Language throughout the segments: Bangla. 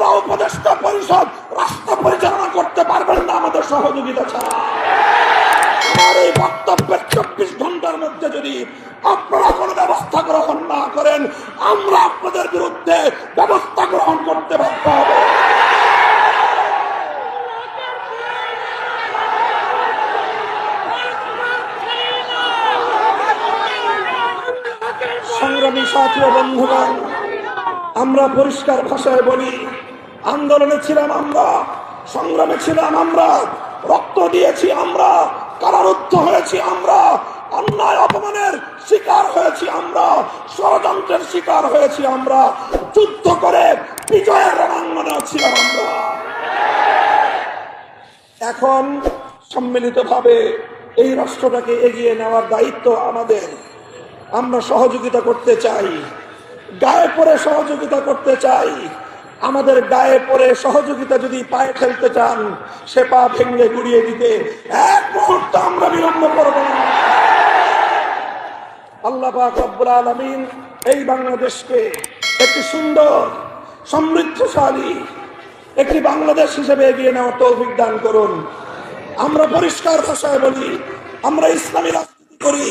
কোনো উপদেষ্টা পরিষদ রাষ্ট্র পরিচালনা করতে পারবেন না আমাদের সহযোগিতা ছাড়া। আমার এই বক্তব্যের 24 ঘন্টার মধ্যে যদি আপনারা কোনো ব্যবস্থা গ্রহণ না করেন, আমরা আপনাদের বিরুদ্ধে ব্যবস্থা গ্রহণ করতে বাধ্য হব। সংগ্রামী সাথী ও বন্ধুগণ, আমরা পরিষ্কার ভাষায় বলি, আন্দোলনে ছিলাম আমরা, সংগ্রামে ছিলাম আমরা, রক্ত দিয়েছি আমরা, কারারুদ্ধ হয়েছি আমরা, অন্যায় অপমানের শিকার হয়েছি আমরা, ষড়যন্ত্রের শিকার হয়েছি আমরা, যুদ্ধ করে বিজয়ের রণাঙ্গনে ছিলাম আমরা। এখন সম্মিলিতভাবে এই রাষ্ট্রটাকে এগিয়ে নেওয়ার দায়িত্ব আমাদের। আমরা সহযোগিতা করতে চাই, গায়ে পড়ে সহযোগিতা করতে চাই। আমাদের গায়ে পড়ে সহযোগিতা যদি পায়ে ফেলতে চান, সে পা ভেঙে গুড়িয়ে দিতে এক মুহূর্ত আমরা বিলম্ব করব না। আল্লাহ পাক রব্বুল আলামিন এই বাংলাদেশকে একটি সুন্দর, সমৃদ্ধশালী একটি বাংলাদেশ হিসেবে এগিয়ে নেওয়ার তৌফিক দান করুন। আমরা পরিষ্কার ভাষায় বলি, আমরা ইসলামী রাজনীতি করি,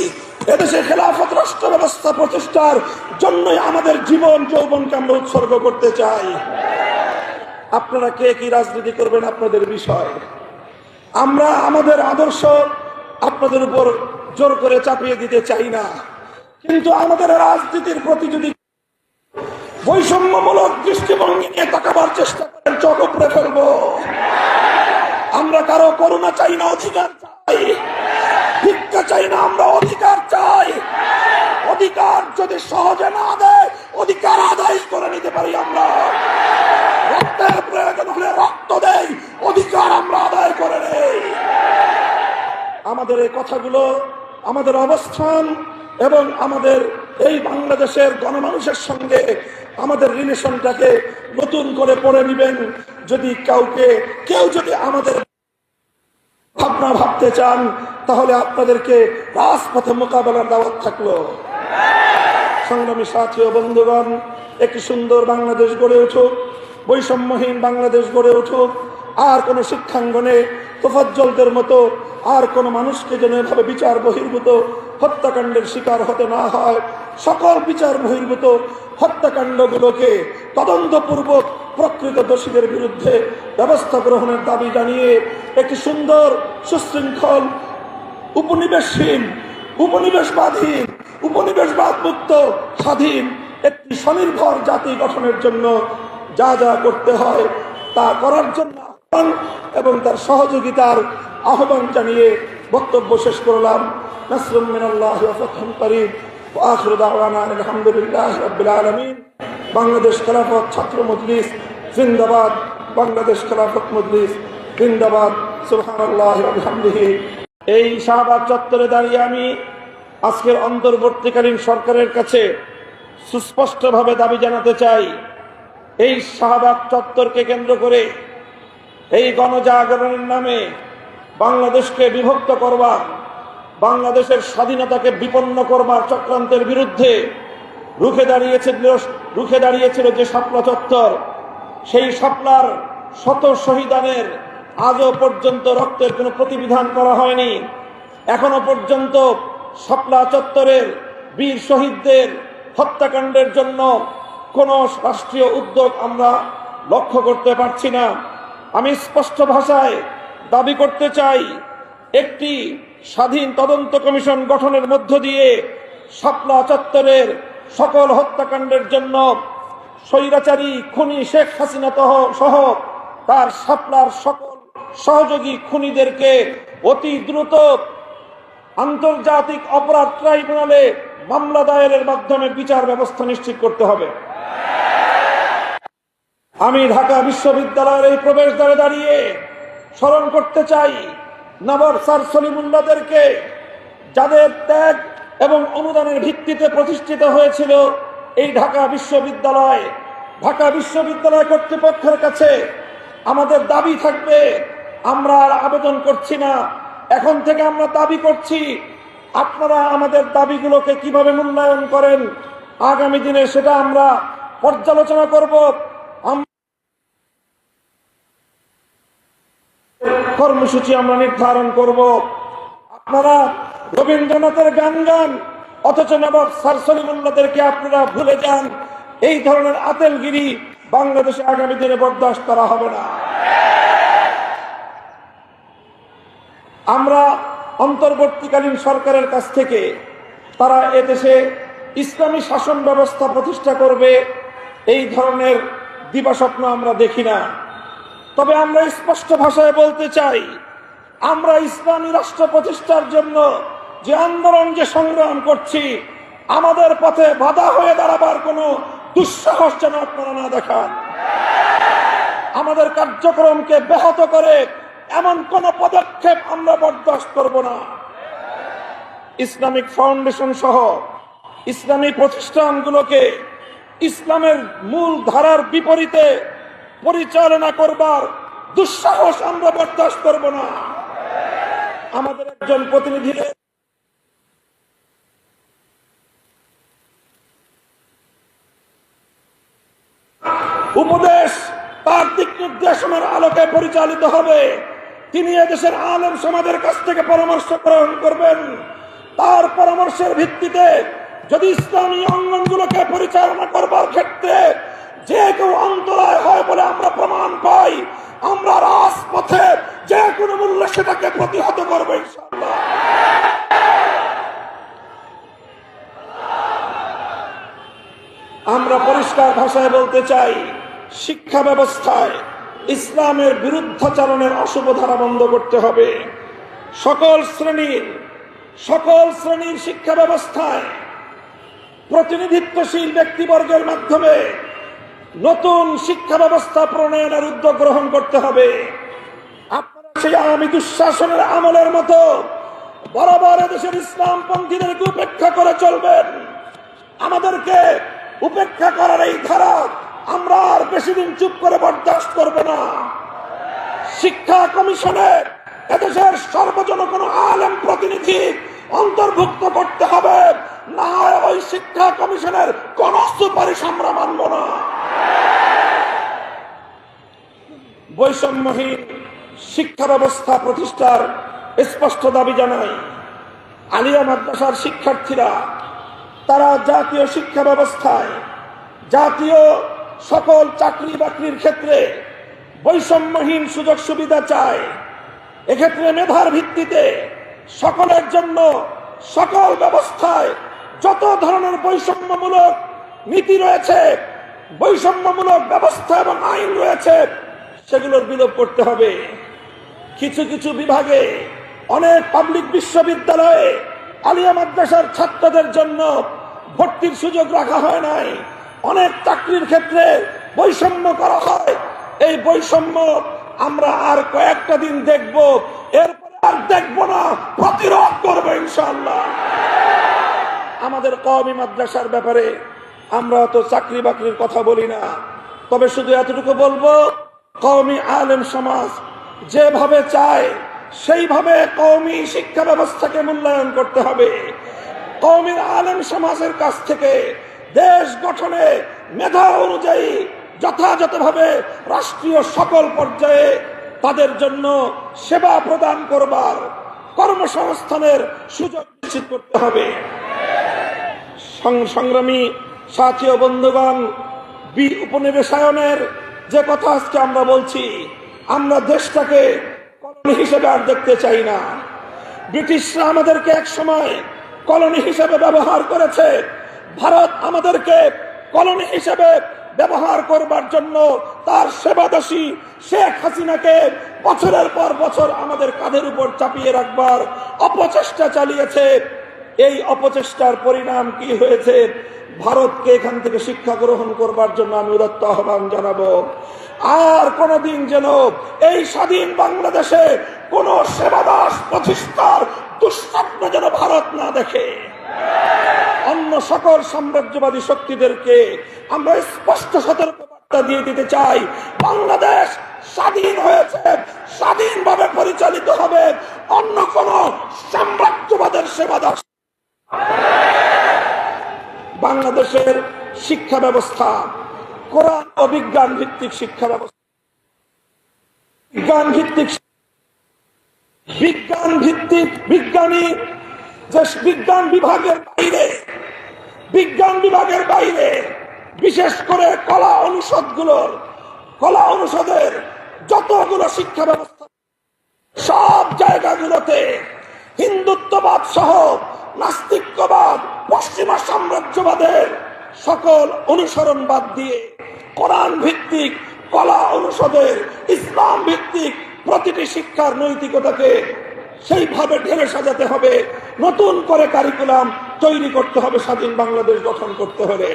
এদেশে খেলাফত রাষ্ট্র ব্যবস্থা প্রতিষ্ঠার জন্যই আমাদের জীবন যৌবনকে আমরা উৎসর্গ করতে চাই। আপনারা কে কি রাজনীতি করবেন আপনাদের বিষয়। আমরা আমাদের আদর্শ আপনাদের উপর জোর করে চাপিয়ে দিতে চাই না, কিন্তু আমাদের রাজনীতির প্রতি যদি বৈষম্যমূলক দৃষ্টিভঙ্গি নিয়ে তাকাবার চেষ্টা করেন, চোখ উপড়ে ফেলবো। আমরা কারো করুণা চাই না, অধিকার চাই। ভিক্ষা চাই না, আমরা অধিকার চাই। অধিকার যদি সহজে না দেয়, অধিকার আদায় করে নিতে পারি আমরা। রক্তের প্রয়োজন হলে রক্ত দেই, অধিকার আমরা আদায় করে নেই। আমাদের এই কথাগুলো, আমাদের অবস্থান এবং আমাদের এই বাংলাদেশের গণমানুষের সঙ্গে আমাদের রিলেশনটাকে নতুন করে পড়ে নেবেন। যদি কেউ যদি আমাদের ভাবনা ভাবতে চান, তাহলে আপনাদেরকে রাজপথে মোকাবেলার দাওয়াত থাকলো। সংগ্রামী সাথী ও বন্ধুগণ, একটি সুন্দর বাংলাদেশ গড়ে উঠুক, বৈষম্যহীন বাংলাদেশ গড়ে উঠুক। আর কোন শিক্ষাঙ্গনে তোফাজ্জলদের মতো আর কোন মানুষকে যেন এভাবে বিচার বহির্ভূত হত্যাকাণ্ডের শিকার হতে না হয়। সকল বিচার বহির্ভূত হত্যাকাণ্ডগুলোকে তদন্তপূর্বক প্রকৃত দোষীদের বিরুদ্ধে ব্যবস্থা গ্রহণের দাবি জানিয়ে একটি সুন্দর, সুশৃঙ্খল, উপনিবেশহীন, উপনিবেশবাদ মুক্ত, স্বাধীন একটি স্বনির্ভর জাতি গঠনের জন্য যা যা করতে হয় তা করার জন্য আহ্বান এবং তার সহযোগিতার আহ্বান জানিয়ে বক্তব্য শেষ করলাম। নাসরুম মিনাল্লাহি ওয়া ফাতহুন করিম ওয়া আখিরু দাওয়ানা আলহামদুলিল্লাহি রাব্বিল আলামিন। বাংলাদেশ খেলাফত ছাত্র মজলিস জিন্দাবাদ, বাংলাদেশ খেলাফত মজলিস জিন্দাবাদ। সুবহানাল্লাহি ওয়া বিহামদিহি। এই শাহবাগ চত্বরে দাঁড়িয়ে আমি আজকের অন্তর্বর্তীকালীন সরকারের কাছে সুস্পষ্টভাবে দাবি জানাতে চাই, এই শাহবাগ চত্বরকে কেন্দ্র করে এই গণজাগরণের নামে বাংলাদেশকে বিভক্ত করবার, বাংলাদেশের স্বাধীনতাকে বিপন্ন করবার চক্রান্তের বিরুদ্ধে রুখে দাঁড়িয়েছিল যে শাপলা চত্বর, সেই শাপলার শত শহীদানের আজও পর্যন্ত রক্তের কোনো প্রতিবিধান করা হয়নি। এখনো পর্যন্ত শাপলা চত্বরের বীর শহীদদের হত্যাকাণ্ডের জন্য কোন রাষ্ট্রীয় উদ্যোগ আমরা লক্ষ্য করতে পারছি না। আমি স্পষ্ট ভাষায় দাবি করতে চাই, একটি স্বাধীন তদন্ত কমিশন গঠনের মধ্য দিয়ে শাপলা চত্বরের সকল হত্যাকাণ্ডের জন্য স্বৈরাচারী খুনি শেখ হাসিনা সহ তার শাপলার সকল সহযোগী খুনিদেরকে অতি দ্রুত আন্তর্জাতিক অপরাধ ট্রাইব্যুনালে মামলা দায়েরের মাধ্যমে বিচার ব্যবস্থা নিশ্চিত করতে হবে। আমি ঢাকা বিশ্ববিদ্যালয়ের এই প্রবেশদ্বারে দাঁড়িয়ে স্মরণ করতে চাই নবাব স্যার সলিমুল্লাহদেরকে, যাদের ত্যাগ এবং অনুদানের ভিত্তিতে প্রতিষ্ঠিত হয়েছিল এই ঢাকা বিশ্ববিদ্যালয়। ঢাকা বিশ্ববিদ্যালয় কর্তৃপক্ষের কাছে আমাদের দাবি থাকবে, আমরা আর আবেদন করছি না, এখন থেকে আমরা দাবি করছি, আপনারা আমাদের দাবিগুলোকে কিভাবে মূল্যায়ন করেন আগামী দিনে সেটা আমরা পর্যালোচনা করব। কর্মসূচি আমরা নির্ধারণ করব। আপনারা রবীন্দ্রনাথের গান গান, অথচ নবাব স্যার সলিমুল্লাহদেরকে আপনারা ভুলে যান। এই ধরনের আতেলগিরি বাংলাদেশে আগামী দিনে বরদাস্ত করা হবে না। আমরা অন্তর্বর্তীকালীন সরকারের কাছ থেকে তারা এদেশে ইসলামী শাসন ব্যবস্থা প্রতিষ্ঠা করবে এই ধরনের দিবাস্বপ্ন আমরা দেখি না। তবে আমরা স্পষ্ট ভাষায় বলতে চাই, আমরা ইসলামী রাষ্ট্র প্রতিষ্ঠার জন্য যে আন্দোলন, যে সংগ্রাম করছি, আমাদের পথে বাধা হয়ে দাঁড়াবার কোনো দুঃসাহস যেন আপনারা না দেখান। আমাদের কার্যক্রমকে ব্যাহত করে এমন কোন পদক্ষেপ আমরা বরদাস্ত করব না। ইসলামিক ফাউন্ডেশন সহ ইসলামী প্রতিষ্ঠানগুলোকে ইসলামের মূল ধারার বিপরীতে পরিচালনা করবার দুঃসাহস আমরা বরদাস্ত করব না। আমাদের একজন প্রতিনিধি উপদেশ তার দিক নির্দেশনার আলোকে পরিচালিত হবে। তিনি এদেশের আলেম সমাজের কাছ থেকে পরামর্শ গ্রহণ করবেন। তার পরামর্শের ভিত্তিতে যদি ইসলামী অঙ্গনগুলোকে পরিচালনা করবার ক্ষেত্রে যে কেউ অন্তরায় হয় বলে আমরা প্রমাণ পাই, আমরা রাজপথে যে কোনো মূল্যে সেটাকে প্রতিহত করবো ইনশাআল্লাহ। আমরা পরিষ্কার ভাষায় বলতে চাই, শিক্ষা ব্যবস্থায় ইসলামের বিরুদ্ধাচরণের অশুভ ধারা বন্ধ করতে হবে। সকল শ্রেণীর শিক্ষা ব্যবস্থায় প্রতিনিধিত্বশীল ব্যক্তিবর্গের মাধ্যমে নতুন শিক্ষা ব্যবস্থা প্রণয়নের উদ্যোগ গ্রহণ করতে হবে। আপনারা সেই আওয়ামী দুঃশাসনের আমলের মতো বরাবর দেশের ইসলামপন্থীদেরকে উপেক্ষা করে চলবেন। আমাদেরকে উপেক্ষা করার এই ধারা আমরা আর বেশি দিন চুপ করে বরদাস্ত করব না। শিক্ষা কমিশনে এদেশের সর্বজন কোন আলেম প্রতিনিধি অন্তর্ভুক্ত করতে হবে, না ওই শিক্ষা কমিশনের কোন সুপারিশ আমরা মানব না। বৈষম্যহীন শিক্ষা ব্যবস্থা প্রতিষ্ঠার স্পষ্ট দাবি জানাই। আলিয়া মাদ্রাসার শিক্ষার্থীরা তারা জাতীয় শিক্ষা ব্যবস্থায়, জাতীয় সকল চাকরি বাকরির ক্ষেত্রে বৈষম্যহীন সুযোগ সুবিধা চায়। এক্ষেত্রে মেধার ভিত্তিতে সকলের জন্য সকল ব্যবস্থায় যত ধরনের বৈষম্যমূলক নীতি রয়েছে, বৈষম্যমূলক ব্যবস্থা এবং আইন রয়েছে, সেগুলোর বিলোপ করতে হবে। কিছু কিছু বিভাগে, অনেক পাবলিক বিশ্ববিদ্যালয়ে আলিয়া মাদ্রাসার ছাত্রদের জন্য ভর্তির সুযোগ রাখা হয় নাই। অনেক চাকরির ক্ষেত্রে বৈষম্য করা হয়। এই বৈষম্য আমরা আর কয়েকটা দিন দেখব, এরপরে আর দেখব না, প্রতিরোধ করবো ইনশাআল্লাহ। আমাদের কওমি মাদ্রাসার ব্যাপারে আমরা তো চাকরি বাকরির কথা বলি না, তবে শুধু এতটুকু বলবো, কওমি আলেম সমাজ যেভাবে চায় সেইভাবে কওমি শিক্ষা ব্যবস্থাকে মূল্যায়ন করতে হবে। কওমি আলেম সমাজের কাছ থেকে দেশ গঠনে মেধা অনুযায়ী যথাযথভাবে রাষ্ট্রীয় সকল পর্যায়ে তাদের জন্য সেবা প্রদান করবার, কর্মসংস্থানের সুযোগ নিশ্চিত করতে হবে। সংগ্রামী সাথী ও বন্ধুগণ, উপনিবেশায়নের যে কথা আজকে আমরা বলছি, আমরা দেশটাকে কলোনি হিসেবে আর দেখতে চাই না। ব্রিটিশরা আমাদেরকে এক সময় কলোনি হিসেবে ব্যবহার করেছে। ভারত আমাদেরকে কলোনি হিসেবে ব্যবহার করবার জন্য তার সেবাদাসী শেখ হাসিনাকে বছরের পর বছর আমাদের কাঁধের উপর চাপিয়ে রাখবার অপচেষ্টা চালিয়েছে। এই অপচেষ্টার পরিণাম কি হয়েছে? ভারতকে এখান থেকে শিক্ষা গ্রহণ করবার জন্য আমি উদাত্ত আহ্বান জানাবো। আর কোনদিন যেন এই স্বাধীন বাংলাদেশে কোন সেবাদাস প্রতিষ্ঠার দুঃস্বপ্ন যেন ভারত না দেখে। অন্য সকল সাম্রাজ্যবাদী শক্তিদেরকে আমরা স্পষ্ট সতর্কবার্তা দিয়ে দিতে চাই, বাংলাদেশ স্বাধীন হয়েছে, স্বাধীনভাবে পরিচালিত হবে। অন্য কোন সাম্রাজ্যবাদের সেবাদাস বাংলাদেশের শিক্ষা ব্যবস্থা কোরআন ও বিজ্ঞান ভিত্তিক শিক্ষা ব্যবস্থা, বিজ্ঞান ভিত্তিক বিজ্ঞান ভিত্তিক বিজ্ঞানী যে বিজ্ঞান বিভাগের বাইরে বিশেষ করে কলা অনুষদের যতগুলো শিক্ষা ব্যবস্থা সব জায়গাগুলোতে হিন্দুত্ববাদ সহ নাস্তিক্যবাদ, পশ্চিমা সাম্রাজ্যবাদের সকল অনুসরণ বাদ দিয়ে কোরআন ভিত্তিক, কলা অনুষদের ইসলাম ভিত্তিক প্রতিটি শিক্ষার নৈতিকতাকে সেইভাবে ঢেলে সাজাতে হবে। নতুন করে কারিকুলাম তৈরি করতে হবে স্বাধীন বাংলাদেশ গঠন করতে হলে।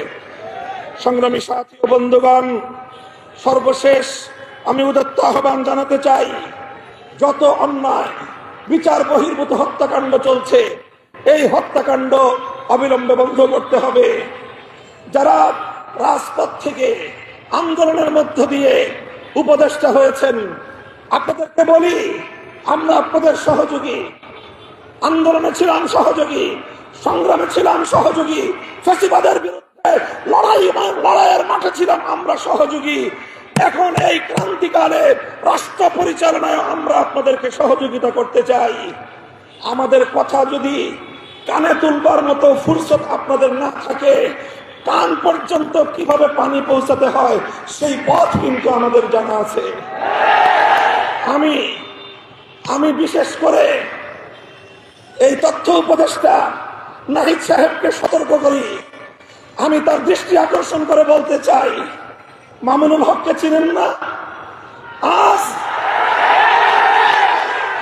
সংগ্রামী সাথী ও বন্ধুগণ, সর্বশেষ আমি উদাত্ত আহ্বান জানাতে চাই, যত অন্যায় বিচার বহির্ভূত হত্যাকাণ্ড চলছে, এই হত্যাকাণ্ড অবিলম্বে বন্ধ করতে হবে। যারা রাজপথ থেকে আন্দোলনের মধ্য দিয়ে উপদেষ্টা হয়েছেন, আপনাদেরকে বলি, আমরা আপনাদের সহযোগী, আন্দোলনে ছিলাম সহযোগী, সংগ্রামে ছিলাম সহযোগী, ফ্যাসিবাদের বিরুদ্ধে লড়াইয়ের মাঠে ছিলাম আমরা সহযোগী। এখন এই ক্রান্তিকালে রাষ্ট্র পরিচালনায় আমরা আপনাদেরকে সহযোগিতা করতে চাই। আমাদের কথা যদি কানে তুলবার মতো ফুরসত আপনাদের না থাকে, কান পর্যন্ত কিভাবে পানি পৌঁছাতে হয় সেই পথ কিন্তু আমাদের জানা আছে। আমি বিশেষ করে এই তথ্য উপদেষ্টা নাহিদ সাহেবকে সতর্ক করি। আমি তার দৃষ্টি আকর্ষণ করে বলতে চাই, মামুনুল হককে চিনেন না?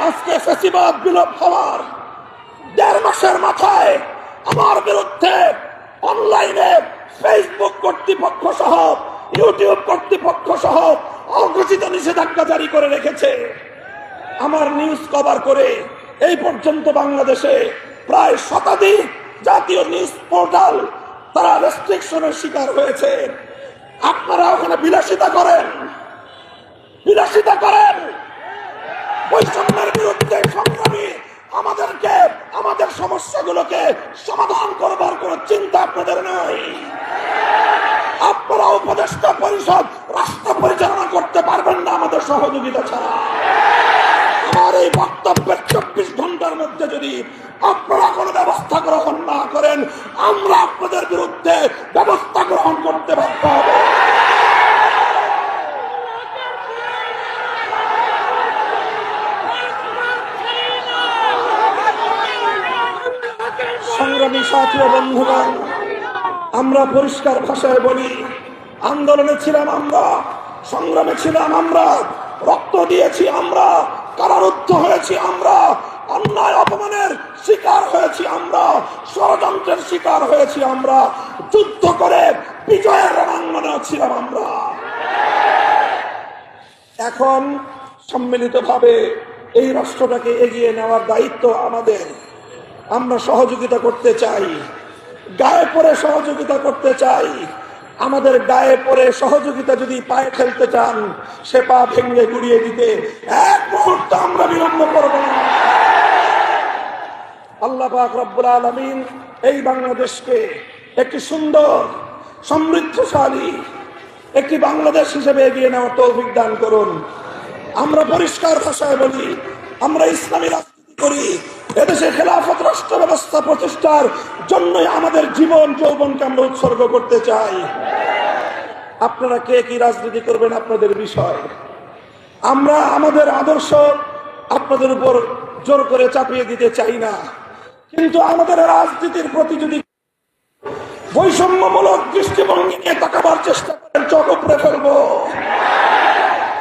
আজকে ফ্যাসিবাদ বিলোপ হওয়ার 1.5 মাসের মাথায় আমার বিরুদ্ধে অনলাইনে ফেসবুক কর্তৃপক্ষ সহ ইউটিউব কর্তৃপক্ষ সহ অঘোষিত নিষেধাজ্ঞা জারি করে রেখেছে। আমার নিউজ কভার করে এই পর্যন্ত বাংলাদেশে প্রায় শতাধিক জাতীয় নিউজ পোর্টাল তারা রেস্ট্রিকশনের শিকার হয়েছে। আপনারা ওখানে বিলাসিতা করেন, বৈষম্যের বিরুদ্ধে সংগ্রামী আমাদেরকে আমাদের সমস্যাগুলোকে সমাধান করবার কোন চিন্তা আপনাদের নাই। আপনারা উপদেষ্টা পরিষদ রাষ্ট্র পরিচালনা করতে পারবেন না আমাদের সহযোগিতা ছাড়া। আমার এই বক্তব্যের 24 ঘন্টার মধ্যে যদি আপনারা কোনো ব্যবস্থা গ্রহণ না করেন, আমরা আপনাদের বিরুদ্ধে ব্যবস্থা গ্রহণ করতে বাধ্য হব। সংগ্রামী সাথী ও বন্ধুগণ, আমরা পরিষ্কার ভাষায় বলি, আন্দোলনে ছিলাম আমরা, সংগ্রামে ছিলাম আমরা, রক্ত দিয়েছি আমরা, কারারুদ্ধ হয়েছি আমরা, অন্যায় অপমানের শিকার হয়েছি আমরা, ষড়যন্ত্রের শিকার হয়েছি আমরা, যুদ্ধ করে বিজয়ের রণাঙ্গনেও ছিলাম আমরা। এখন সম্মিলিতভাবে এই রাষ্ট্রটাকে এগিয়ে নেওয়ার দায়িত্ব আমাদের। আমরা সহযোগিতা করতে চাই, গায়ে পড়ে সহযোগিতা করতে চাই। আমাদের গায়ে পড়ে সহযোগিতা যদি পায়ে ফেলতে চান, সে পা ভেঙে গুড়িয়ে দিতে এক মুহূর্ত আমরা বিলম্ব করব না। আল্লাহ পাক রব্বুল আলামিন এই বাংলাদেশকে একটি সুন্দর, সমৃদ্ধশালী একটি বাংলাদেশ হিসেবে এগিয়ে নেওয়ার তৌফিক দান করুন। আমরা পরিষ্কার ভাষায় বলি, আমরা ইসলামী রাজনীতি করি, এদেশে খেলাফত রাষ্ট্র ব্যবস্থা প্রতিষ্ঠার জন্যই আমাদের জীবন যৌবনকে আমরা উৎসর্গ করতে চাই। আপনারা কে কি রাজনীতি করবেন আপনাদের বিষয়। আমরা আমাদের আদর্শ আপনাদের উপর জোর করে চাপিয়ে দিতে চাই না, কিন্তু আমাদের রাজনীতির প্রতি যদি বৈষম্যমূলক দৃষ্টিভঙ্গি নিয়ে তাকাবার চেষ্টা করেন, চোখ উপড়ে ফেলবো।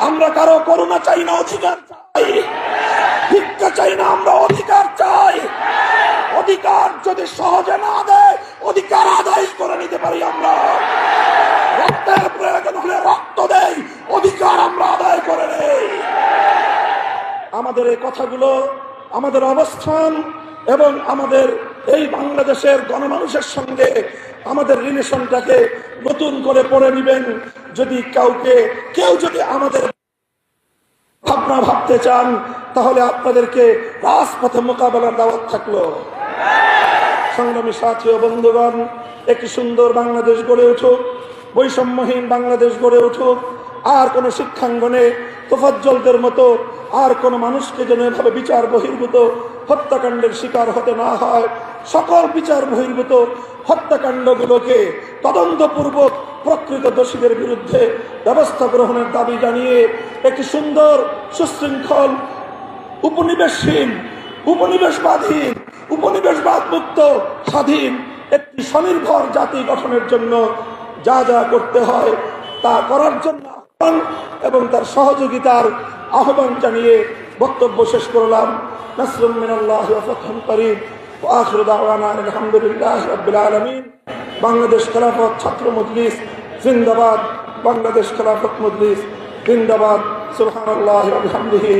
আমরা কারো করুণা চাই না, অধিকার চাই। ভিক্ষা চাই না, আমরা অধিকার চাই। অধিকার যদি সহজে না দেয়, অধিকার আদায় করে নিতে পারি আমরা। রক্তের প্রয়োজন হলে রক্ত দেই, অধিকার আমরা আদায় করে নেই। আমাদের এই কথাগুলো, আমাদের অবস্থান এবং আমাদের এই বাংলাদেশের গণমানুষের সঙ্গে আমাদের রিলেশনটাকে নতুন করে পড়ে নেবেন। যদি কেউ যদি আমাদের ভাবনা ভাবতে চান, তাহলে আপনাদেরকে রাজপথে মোকাবেলার দাওয়াত থাকলো। সংগ্রামী সাথী ও বন্ধুগণ, একটি সুন্দর বাংলাদেশ গড়ে উঠুক, বৈষম্যহীন বাংলাদেশ গড়ে উঠুক। আর কোন শিক্ষাঙ্গনে তোফাজ্জলদের মতো আর কোন মানুষকে যেন এভাবে বিচার বহির্ভূত হত্যাকাণ্ডের শিকার হতে না হয়। সকল বিচার বহির্ভূত হত্যাকাণ্ডগুলোকে তদন্তপূর্বক প্রকৃত দোষীদের বিরুদ্ধে ব্যবস্থা গ্রহণের দাবি জানিয়ে একটি সুন্দর সুশৃঙ্খল উপনিবেশহীন উপনিবেশবাদহীন উপনিবেশবাদ মুক্ত স্বাধীন একটি স্বনির্ভর জাতি গঠনের জন্য যা যা করতে হয় তা করার জন্য আহ্বান এবং তার সহযোগিতার আহ্বান জানিয়ে বক্তব্য শেষ করলাম। নাসরুম মিনাল্লাহি ওয়া ফাতহুন করিম ওয়া আখিরু দাওয়ানা আলহামদুলিল্লাহি রাব্বিল আলামিন। বাংলাদেশ খেলাফত ছাত্র মজলিস জিন্দাবাদ। বাংলাদেশ খেলাফত মজলিস জিন্দাবাদ। সুবহানাল্লাহি ওয়া বিহামদিহি